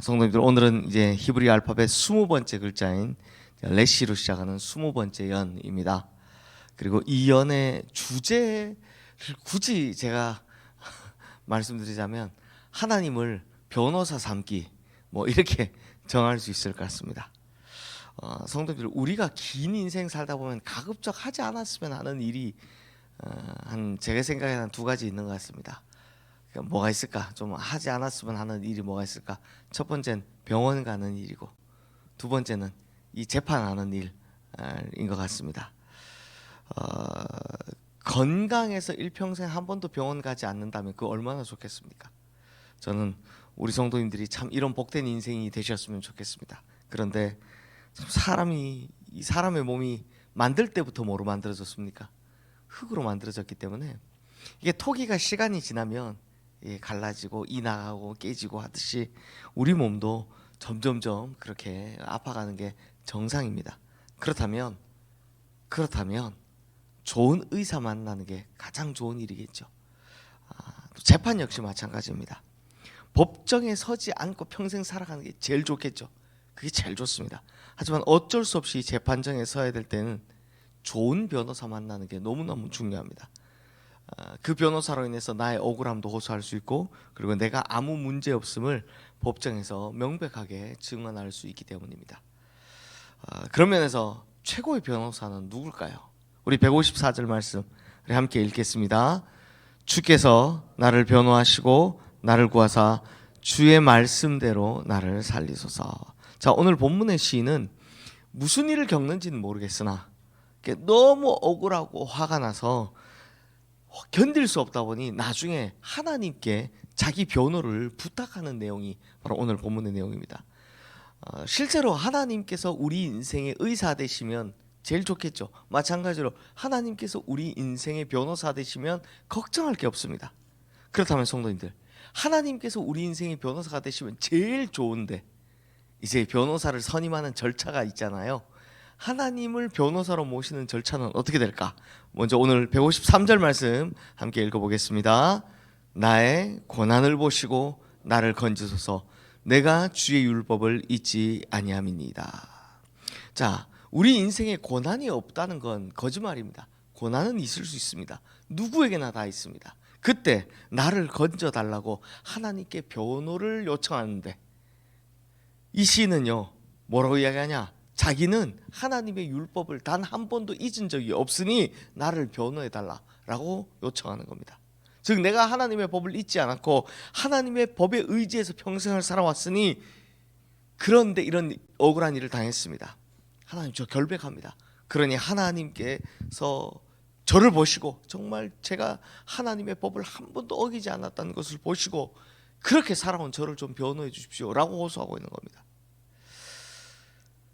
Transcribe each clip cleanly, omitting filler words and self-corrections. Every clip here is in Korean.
성도님들, 오늘은 이제 히브리 알파벳 20번째 글자인 레시로 시작하는 20번째 연입니다. 그리고 이 연의 주제를 굳이 제가 말씀드리자면 하나님을 변호사 삼기, 뭐 이렇게 정할 수 있을 것 같습니다. 성도님들, 우리가 긴 인생 살다 보면 가급적 하지 않았으면 하는 일이 제가 생각에 한 두 가지 있는 것 같습니다. 그러니까 뭐가 있을까? 좀 하지 않았으면 하는 일이 뭐가 있을까? 첫 번째는 병원 가는 일이고, 두 번째는 이 재판하는 일인 것 같습니다. 건강해서 일평생 한 번도 병원 가지 않는다면 그 얼마나 좋겠습니까? 저는 우리 성도님들이 참 이런 복된 인생이 되셨으면 좋겠습니다. 그런데 이 사람의 몸이 만들 때부터 뭐로 만들어졌습니까? 흙으로 만들어졌기 때문에 이게 토기가 시간이 지나면 갈라지고 이 나가고 깨지고 하듯이 우리 몸도 점점점 그렇게 아파가는 게 정상입니다. 그렇다면 좋은 의사 만나는 게 가장 좋은 일이겠죠. 재판 역시 마찬가지입니다. 법정에 서지 않고 평생 살아가는 게 제일 좋겠죠. 그게 제일 좋습니다. 하지만 어쩔 수 없이 재판정에 서야 될 때는 좋은 변호사 만나는 게 너무너무 중요합니다. 그 변호사로 인해서 나의 억울함도 호소할 수 있고, 그리고 내가 아무 문제 없음을 법정에서 명백하게 증언할 수 있기 때문입니다. 그런 면에서 최고의 변호사는 누굴까요? 우리 154절 말씀 우리 함께 읽겠습니다. 주께서 나를 변호하시고 나를 구하사 주의 말씀대로 나를 살리소서. 자, 오늘 본문의 시인은 무슨 일을 겪는지는 모르겠으나 너무 억울하고 화가 나서 견딜 수 없다 보니 나중에 하나님께 자기 변호를 부탁하는 내용이 바로 오늘 본문의 내용입니다. 실제로 하나님께서 우리 인생의 의사 되시면 제일 좋겠죠. 마찬가지로 하나님께서 우리 인생의 변호사 되시면 걱정할 게 없습니다. 그렇다면 성도님들, 하나님께서 우리 인생의 변호사가 되시면 제일 좋은데 이제 변호사를 선임하는 절차가 있잖아요. 하나님을 변호사로 모시는 절차는 어떻게 될까? 먼저 오늘 153절 말씀 함께 읽어보겠습니다. 나의 고난을 보시고 나를 건지소서. 내가 주의 율법을 잊지 아니함이니이다. 자, 우리 인생에 고난이 없다는 건 거짓말입니다. 고난은 있을 수 있습니다. 누구에게나 다 있습니다. 그때 나를 건져달라고 하나님께 변호를 요청하는데, 이 시인은요 뭐라고 이야기하냐? 자기는 하나님의 율법을 단 한 번도 잊은 적이 없으니 나를 변호해달라고 요청하는 겁니다. 즉 내가 하나님의 법을 잊지 않았고 하나님의 법에 의지해서 평생을 살아왔으니, 그런데 이런 억울한 일을 당했습니다. 하나님, 저 결백합니다. 그러니 하나님께서 저를 보시고 정말 제가 하나님의 법을 한 번도 어기지 않았다는 것을 보시고 그렇게 살아온 저를 좀 변호해 주십시오 라고 호소하고 있는 겁니다.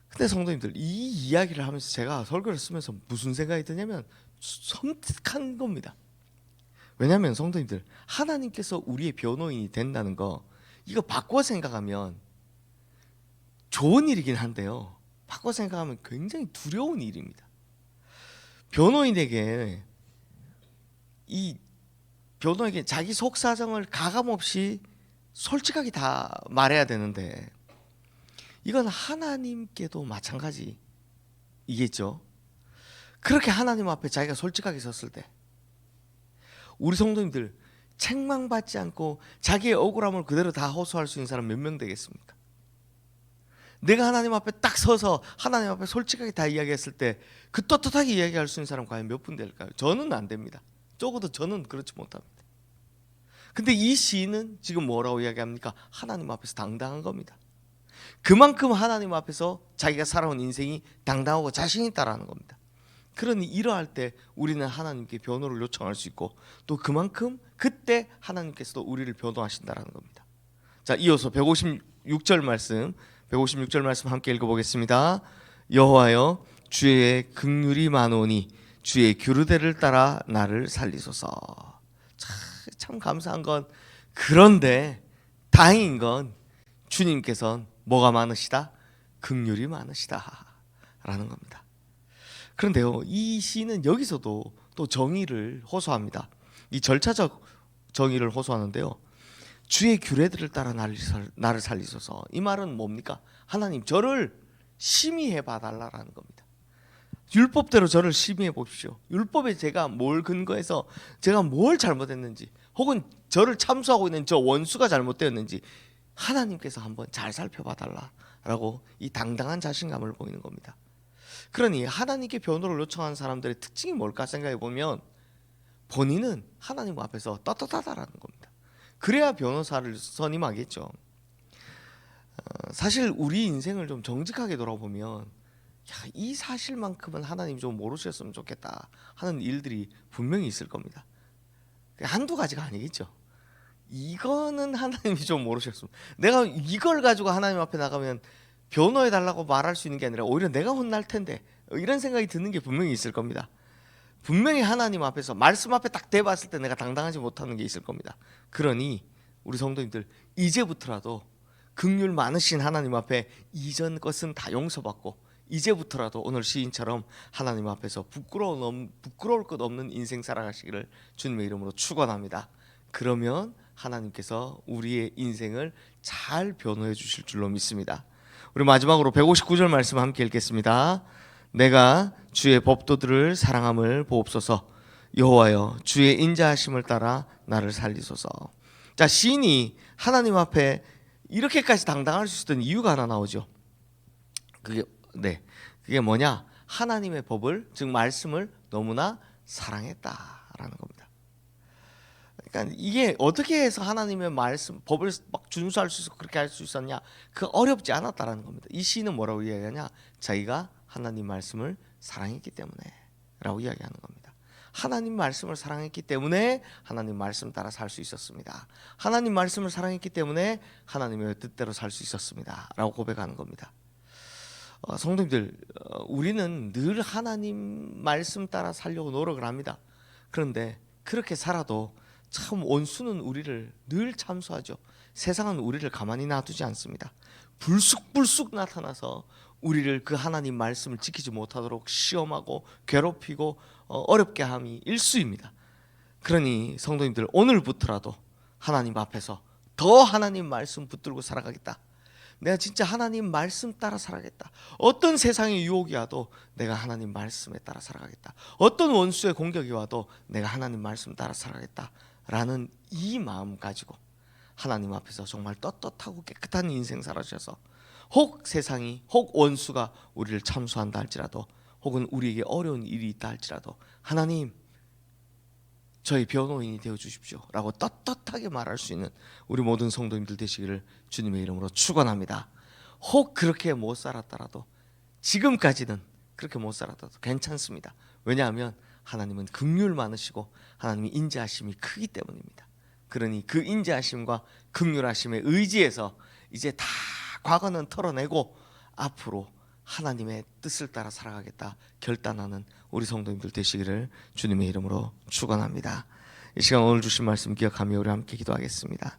근데 성도님들, 이 이야기를 하면서 제가 설교를 쓰면서 무슨 생각이 드냐면 섬뜩한 겁니다. 왜냐하면 성도님들, 하나님께서 우리의 변호인이 된다는 거, 이거 바꿔 생각하면 좋은 일이긴 한데요, 바꿔 생각하면 굉장히 두려운 일입니다. 변호인에게 자기 속사정을 가감없이 솔직하게 다 말해야 되는데, 이건 하나님께도 마찬가지이겠죠. 그렇게 하나님 앞에 자기가 솔직하게 섰을 때 우리 성도님들, 책망받지 않고 자기의 억울함을 그대로 다 호소할 수 있는 사람 몇 명 되겠습니까? 내가 하나님 앞에 딱 서서 하나님 앞에 솔직하게 다 이야기했을 때 그 떳떳하게 이야기할 수 있는 사람 과연 몇 분 될까요? 저는 안 됩니다. 적어도 저는 그렇지 못합니다. 근데 이 시인은 지금 뭐라고 이야기합니까? 하나님 앞에서 당당한 겁니다. 그만큼 하나님 앞에서 자기가 살아온 인생이 당당하고 자신 있다라는 겁니다. 그러니 이러할 때 우리는 하나님께 변호를 요청할 수 있고, 또 그만큼 그때 하나님께서도 우리를 변호하신다라는 겁니다. 자, 이어서 156절 말씀 함께 읽어보겠습니다. 여호와여, 주의 긍휼이 많으니 주의 규르대를 따라 나를 살리소서. 참 감사한 건, 그런데 다행인 건 주님께서는 뭐가 많으시다? 긍휼이 많으시다 라는 겁니다. 그런데요, 이 시는 여기서도 또 정의를 호소합니다. 이 절차적 정의를 호소하는데요, 주의 규례들을 따라 나를 살리소서. 이 말은 뭡니까? 하나님 저를 심의해 봐달라라는 겁니다. 율법대로 저를 심의해 보십시오. 율법에 제가 뭘 근거해서 제가 뭘 잘못했는지, 혹은 저를 참수하고 있는 저 원수가 잘못되었는지 하나님께서 한번 잘 살펴봐달라라고 이 당당한 자신감을 보이는 겁니다. 그러니 하나님께 변호를 요청한 사람들의 특징이 뭘까 생각해 보면 본인은 하나님 앞에서 떳떳하다라는 겁니다. 그래야 변호사를 선임하겠죠. 사실 우리 인생을 좀 정직하게 돌아보면 이 사실만큼은 하나님 좀 모르셨으면 좋겠다 하는 일들이 분명히 있을 겁니다. 한두 가지가 아니겠죠. 이거는 하나님이 좀 모르셨으면, 내가 이걸 가지고 하나님 앞에 나가면 변호해 달라고 말할 수 있는 게 아니라 오히려 내가 혼날 텐데, 이런 생각이 드는 게 분명히 있을 겁니다. 분명히 하나님 앞에서 말씀 앞에 딱 대봤을 때 내가 당당하지 못하는 게 있을 겁니다. 그러니 우리 성도님들 이제부터라도 긍휼 많으신 하나님 앞에 이전 것은 다 용서받고 이제부터라도 오늘 시인처럼 하나님 앞에서 부끄러울 것 없는 인생 살아가시기를 주님의 이름으로 축원합니다. 그러면 하나님께서 우리의 인생을 잘 변호해 주실 줄로 믿습니다. 우리 마지막으로 159절 말씀 함께 읽겠습니다. 내가 주의 법도들을 사랑함을 보옵소서. 여호와여 주의 인자하심을 따라 나를 살리소서. 자, 시인이 하나님 앞에 이렇게까지 당당할 수 있었던 이유가 하나 나오죠. 그게 뭐냐? 하나님의 법을, 즉 말씀을 너무나 사랑했다라는 겁니다. 그러니까 이게 어떻게 해서 하나님의 말씀, 법을 막 준수할 수 있고 그렇게 할 수 있었냐? 그 어렵지 않았다라는 겁니다. 이 시인은 뭐라고 이야기하냐? 자기가 하나님 말씀을 사랑했기 때문에라고 이야기하는 겁니다. 하나님 말씀을 사랑했기 때문에 하나님 말씀 따라 살 수 있었습니다. 하나님 말씀을 사랑했기 때문에 하나님의 뜻대로 살 수 있었습니다라고 고백하는 겁니다. 성도님들, 우리는 늘 하나님 말씀 따라 살려고 노력을 합니다. 그런데 그렇게 살아도 참 원수는 우리를 늘 참수하죠. 세상은 우리를 가만히 놔두지 않습니다. 불쑥불쑥 나타나서 우리를 그 하나님 말씀을 지키지 못하도록 시험하고 괴롭히고 어렵게 함이 일수입니다. 그러니 성도님들, 오늘부터라도 하나님 앞에서 더 하나님 말씀 붙들고 살아가겠다. 내가 진짜 하나님 말씀 따라 살아가겠다. 어떤 세상의 유혹이 와도 내가 하나님 말씀에 따라 살아가겠다. 어떤 원수의 공격이 와도 내가 하나님 말씀 따라 살아가겠다 라는 이 마음 가지고 하나님 앞에서 정말 떳떳하고 깨끗한 인생 살아주셔서 혹 세상이, 혹 원수가 우리를 참수한다 할지라도, 혹은 우리에게 어려운 일이 있다 할지라도 하나님 저희 변호인이 되어 주십시오 라고 떳떳하게 말할 수 있는 우리 모든 성도님들 되시기를 주님의 이름으로 축원합니다. 혹 그렇게 못 살았더라도, 지금까지는 그렇게 못 살았더라도 괜찮습니다. 왜냐하면 하나님은 긍휼 많으시고 하나님이 인자하심이 크기 때문입니다. 그러니 그 인자하심과 긍휼하심에 의지해서 이제 다 과거는 털어내고 앞으로 하나님의 뜻을 따라 살아가겠다 결단하는 우리 성도님들 되시기를 주님의 이름으로 축원합니다. 이 시간 오늘 주신 말씀 기억하며 우리 함께 기도하겠습니다.